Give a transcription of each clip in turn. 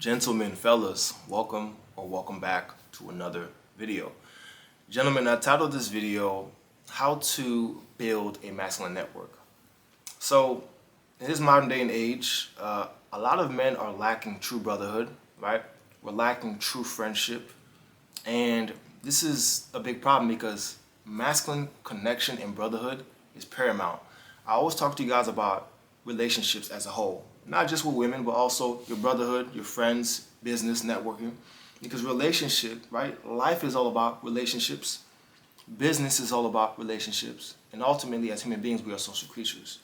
Gentlemen, fellas, welcome back to another video. Gentlemen, I titled this video, How to Build a Masculine Network. So, in this modern day and age, a lot of men are lacking true brotherhood, right? We're lacking true friendship. And this is a big problem because masculine connection and brotherhood is paramount. I always talk to you guys about relationships as a whole, not just with women, but also your brotherhood, your friends, business, networking. Because relationship, right? Life is all about relationships. Business is all about relationships. And ultimately, as human beings, we are social creatures.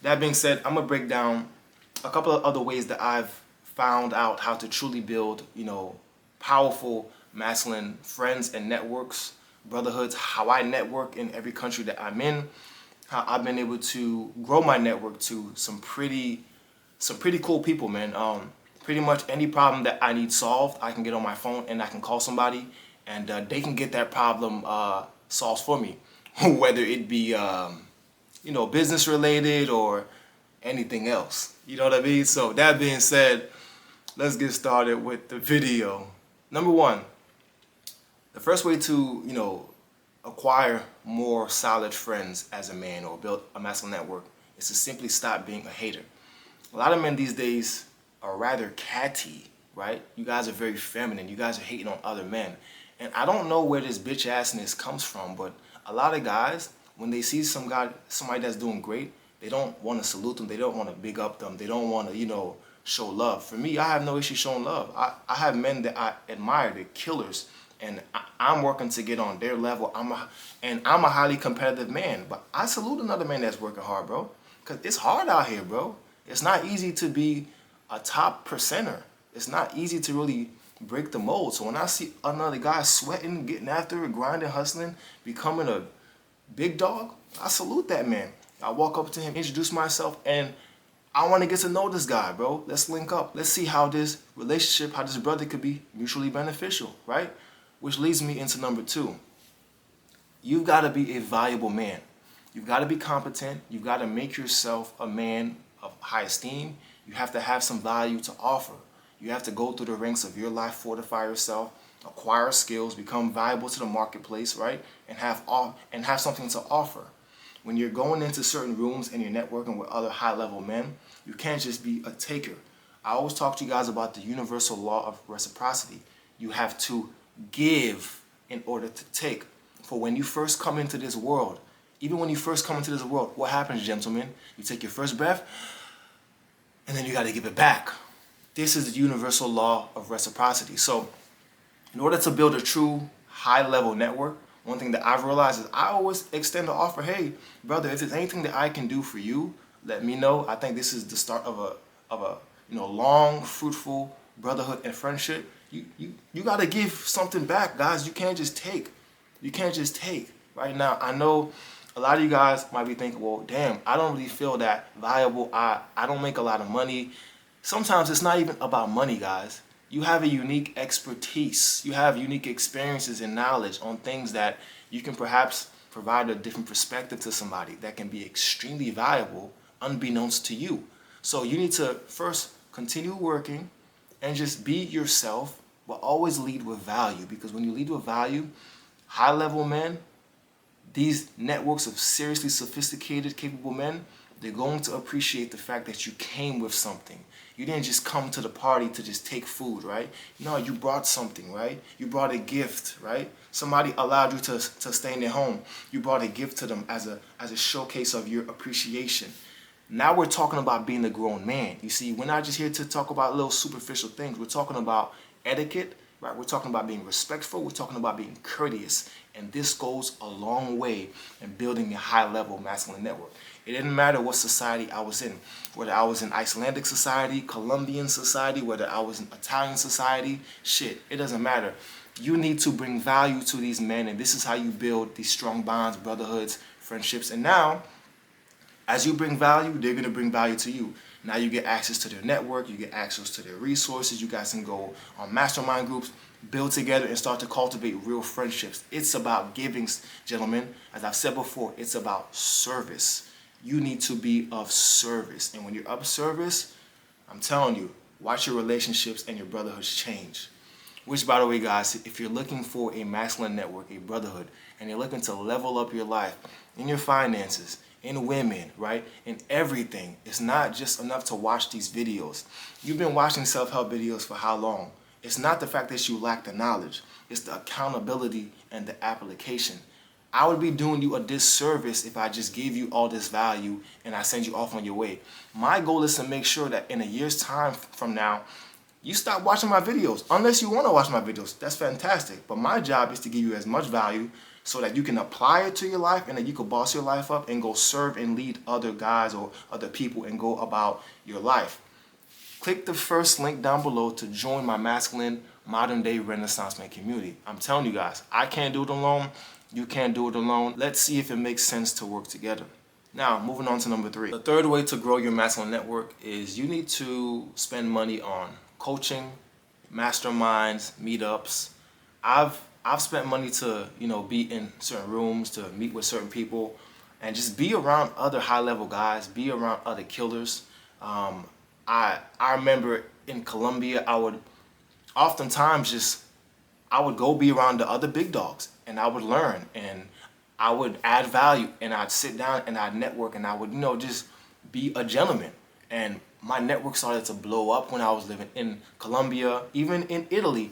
That being said, I'm going to break down a couple of other ways that I've found out how to truly build, powerful masculine friends and networks, brotherhoods, how I network in every country that I'm in, how I've been able to grow my network to some pretty cool people, man. Pretty much any problem that I need solved, I can get on my phone and I can call somebody and they can get that problem solved for me, whether it be business related or anything else. You know what I mean? So that being said, let's get started with the video. Number one, the first way to, acquire more solid friends as a man or build a masculine network is to simply stop being a hater. A lot of men these days are rather catty, right? You guys are very feminine. You guys are hating on other men. And I don't know where this bitch assness comes from, but a lot of guys, when they see somebody that's doing great, they don't want to salute them. They don't want to big up them. They don't want to, show love. For me, I have no issue showing love. I have men that I admire. They're killers. And I'm working to get on their level. I'm a highly competitive man. But I salute another man that's working hard, bro. Because it's hard out here, bro. It's not easy to be a top percenter. It's not easy to really break the mold. So when I see another guy sweating, getting after it, grinding, hustling, becoming a big dog, I salute that man. I walk up to him, introduce myself, and I want to get to know this guy, bro. Let's link up. Let's see how this relationship, how this brother could be mutually beneficial, right? Which leads me into number two. You've got to be a valuable man. You've got to be competent. You've got to make yourself a man of high esteem. You have to have some value to offer. You have to go through the ranks of your life, fortify yourself, acquire skills, become valuable to the marketplace, right? And have something to offer. When you're going into certain rooms and you're networking with other high-level men, you can't just be a taker. I always talk to you guys about the universal law of reciprocity. You have to give in order to take. For when you first come into this world, even when you first come into this world, what happens, gentlemen? You take your first breath, and then you got to give it back. This is the universal law of reciprocity. So in order to build a true high-level network, one thing that I've realized is I always extend the offer. Hey, brother, if there's anything that I can do for you, let me know. I think this is the start of a long, fruitful brotherhood and friendship. You got to give something back, guys. You can't just take. You can't just take. Right now, I know a lot of you guys might be thinking, well, damn, I don't really feel that valuable. I don't make a lot of money. Sometimes it's not even about money, guys. You have a unique expertise. You have unique experiences and knowledge on things that you can perhaps provide a different perspective to somebody that can be extremely valuable unbeknownst to you. So you need to first continue working and just be yourself, but always lead with value. Because when you lead with value, high-level men, these networks of seriously sophisticated, capable men, they're going to appreciate the fact that you came with something. You didn't just come to the party to just take food, right? No, you brought something, right? You brought a gift, right? Somebody allowed you to stay in their home. You brought a gift to them as a showcase of your appreciation. Now we're talking about being a grown man. You see, we're not just here to talk about little superficial things. We're talking about etiquette, right? We're talking about being respectful. We're talking about being courteous. And this goes a long way in building a high-level masculine network. It didn't matter what society I was in, whether I was in Icelandic society, Colombian society, whether I was in Italian society, shit, it doesn't matter. You need to bring value to these men, and this is how you build these strong bonds, brotherhoods, friendships. And now, as you bring value, they're going to bring value to you. Now you get access to their network, you get access to their resources, you guys can go on mastermind groups, build together and start to cultivate real friendships. It's about giving, gentlemen. As I've said before, it's about service. You need to be of service. And when you're of service, I'm telling you, watch your relationships and your brotherhoods change. Which, by the way, guys, if you're looking for a masculine network, a brotherhood, and you're looking to level up your life in your finances, in women, right, in everything, it's not just enough to watch these videos. You've been watching self-help videos for how long? It's not the fact that you lack the knowledge. It's the accountability and the application. I would be doing you a disservice if I just gave you all this value and I send you off on your way. My goal is to make sure that in a year's time from now, you stop watching my videos. Unless you want to watch my videos, that's fantastic. But my job is to give you as much value so that you can apply it to your life and that you can boss your life up and go serve and lead other guys or other people and go about your life. Click the first link down below to join my masculine modern day Renaissance man community. I'm telling you guys, I can't do it alone. You can't do it alone. Let's see if it makes sense to work together. Now, moving on to number 3. The third way to grow your masculine network is you need to spend money on coaching, masterminds, meetups. I've spent money to, be in certain rooms, to meet with certain people, and just be around other high-level guys, be around other killers. I remember in Colombia, I would go be around the other big dogs, and I would learn, and I would add value, and I'd sit down and I'd network, and I would, just be a gentleman. And my network started to blow up when I was living in Colombia, even in Italy.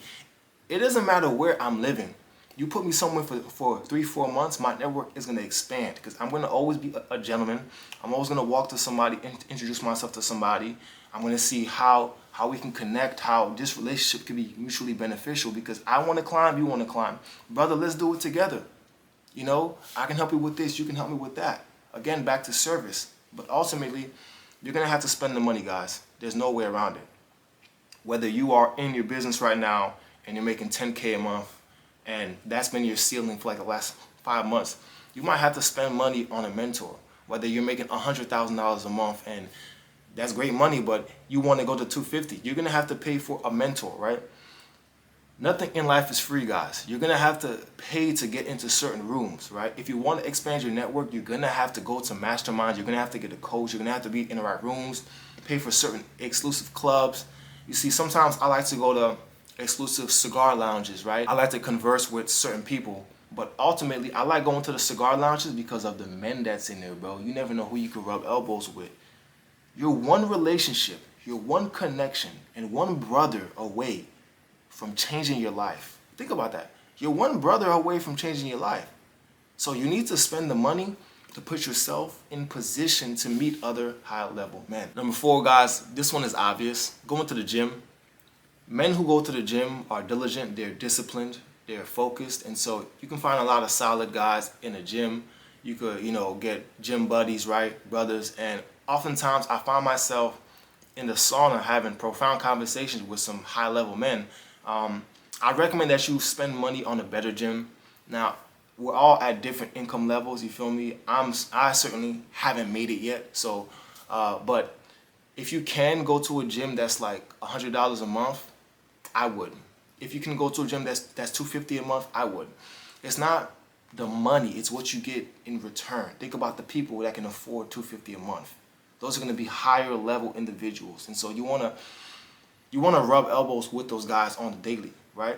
It doesn't matter where I'm living. You put me somewhere for 3-4 months, my network is going to expand because I'm going to always be a gentleman. I'm always going to walk to somebody, introduce myself to somebody. I'm going to see how we can connect, how this relationship can be mutually beneficial because I want to climb, you want to climb. Brother, let's do it together. I can help you with this, you can help me with that. Again, back to service. But ultimately, you're going to have to spend the money, guys. There's no way around it. Whether you are in your business right now and you're making $10K a month and that's been your ceiling for like the last 5 months, you might have to spend money on a mentor. Whether you're making $100,000 a month and that's great money, but you want to go to 250, you're going to have to pay for a mentor, right? Nothing in life is free, guys. You're going to have to pay to get into certain rooms, right? If you want to expand your network, you're going to have to go to masterminds. You're going to have to get a coach. You're going to have to be in the right rooms, pay for certain exclusive clubs. You see, sometimes I like to go to exclusive cigar lounges, right? I like to converse with certain people. But ultimately, I like going to the cigar lounges because of the men that's in there, bro. You never know who you can rub elbows with. You're one relationship, you're one connection, and one brother away from changing your life. Think about that. You're one brother away from changing your life. So you need to spend the money to put yourself in position to meet other high-level men. Number 4, guys, this one is obvious. Going to the gym. Men who go to the gym are diligent, they're disciplined, they're focused, and so you can find a lot of solid guys in a gym. You could, get gym buddies, right, brothers, and oftentimes I find myself in the sauna having profound conversations with some high-level men. I recommend that you spend money on a better gym. Now, we're all at different income levels, you feel me? I certainly haven't made it yet, so, but if you can go to a gym that's like $100 a month, I would. If you can go to a gym that's $250 a month, I would. It's not the money, it's what you get in return. Think about the people that can afford $250 a month. Those are going to be higher level individuals, and so you want to rub elbows with those guys on the daily, right?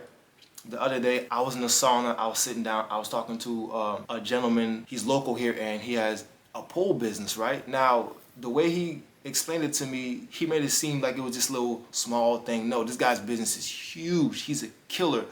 The other day, I was in the sauna, I was sitting down, I was talking to a gentleman, he's local here, and he has a pole business, right? Now, the way he explained it to me, he made it seem like it was this little small thing. No, this guy's business is huge. He's a killer.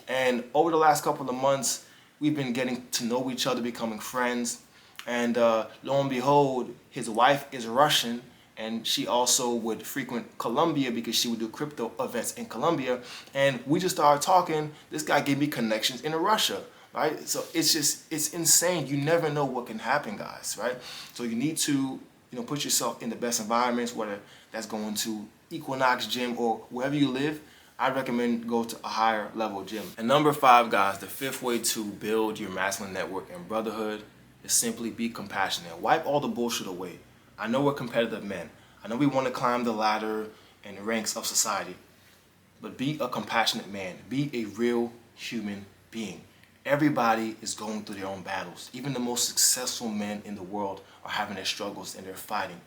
And over the last couple of months, we've been getting to know each other, becoming friends. And lo and behold, his wife is Russian, and she also would frequent Colombia because she would do crypto events in Colombia. And we just started talking. This guy gave me connections in Russia, right? So it's insane. You never know what can happen, guys, right? So you need to, put yourself in the best environments, whether that's going to Equinox Gym or wherever you live. I recommend go to a higher level gym. And number 5, guys, the 5th way to build your masculine network and brotherhood is simply be compassionate. Wipe all the bullshit away. I know we're competitive men. I know we want to climb the ladder and the ranks of society. But be a compassionate man. Be a real human being. Everybody is going through their own battles. Even the most successful men in the world are having their struggles and they're fighting.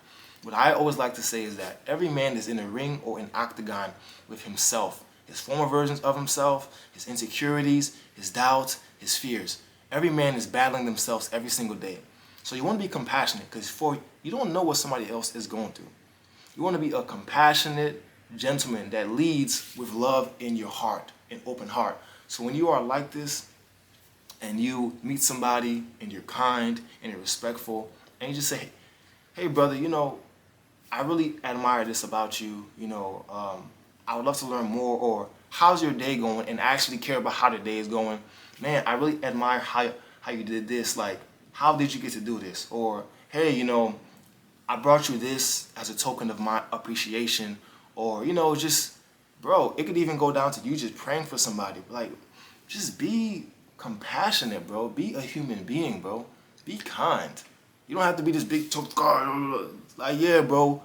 What I always like to say is that every man is in a ring or an octagon with himself, his former versions of himself, his insecurities, his doubts, his fears. Every man is battling themselves every single day. So you want to be compassionate, because you don't know what somebody else is going through. You want to be a compassionate gentleman that leads with love in your heart, an open heart. So when you are like this and you meet somebody and you're kind and you're respectful and you just say, hey brother, I really admire this about you, I would love to learn more, or how's your day going, and actually care about how the day is going. Man, I really admire how you did this, like, how did you get to do this? Or, hey, I brought you this as a token of my appreciation. Or, just, bro, it could even go down to you just praying for somebody. Like, just be compassionate, bro. Be a human being, bro. Be kind. You don't have to be this big tough guy. Like, yeah, bro,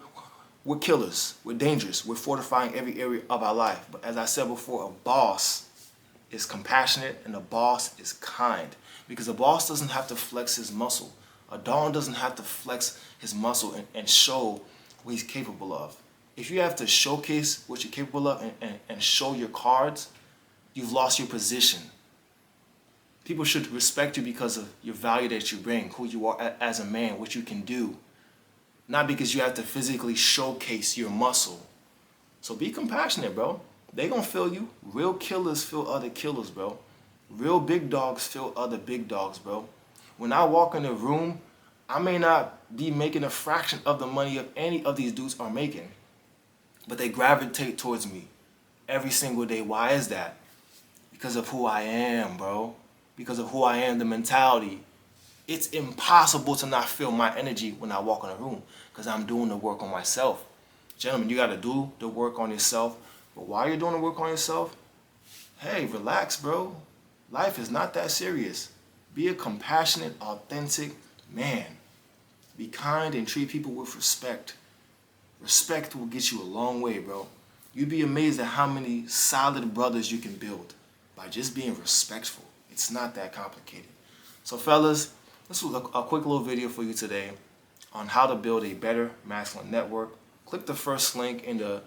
we're killers. We're dangerous. We're fortifying every area of our life. But as I said before, a boss is compassionate and a boss is kind. Because a boss doesn't have to flex his muscle. A don doesn't have to flex his muscle and show what he's capable of. If you have to showcase what you're capable of and show your cards, you've lost your position. People should respect you because of your value that you bring, who you are as a man, what you can do. Not because you have to physically showcase your muscle. So be compassionate, bro. They gonna feel you. Real killers feel other killers, bro. Real big dogs feel other big dogs, bro. When I walk in a room, I may not be making a fraction of the money of any of these dudes are making, but they gravitate towards me every single day. Why is that? Because of who I am, bro. Because of who I am, the mentality. It's impossible to not feel my energy when I walk in a room, because I'm doing the work on myself. Gentlemen, you got to do the work on yourself. But while you're doing the work on yourself, hey, relax, bro. Life is not that serious. Be a compassionate, authentic man. Be kind and treat people with respect. Respect will get you a long way, bro. You'd be amazed at how many solid brothers you can build by just being respectful. It's not that complicated. So fellas, this was a quick little video for you today on how to build a better masculine network. Click the first link in the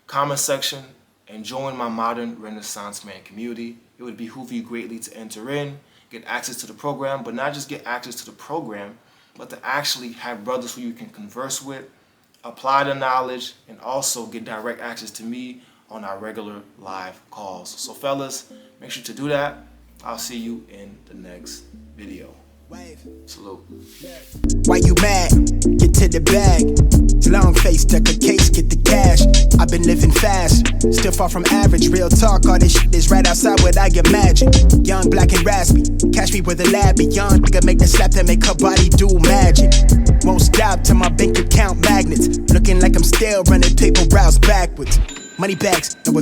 comment section and join my Modern Renaissance Man community. It would behoove you greatly to enter in, get access to the program, but not just get access to the program, but to actually have brothers who you can converse with, apply the knowledge, and also get direct access to me on our regular live calls. So fellas, make sure to do that. I'll see you in the next video. Salute. Why you mad? Get to the bag. Long face, duck a case, get the cash. I've been living fast, still far from average. Real talk, all this shit is right outside what I imagine. Young, black and raspy, catch me with a lab. Young nigga make the slap that make her body do magic. Won't stop till my bank account magnets. Looking like I'm still running paper routes backwards. Money bags, no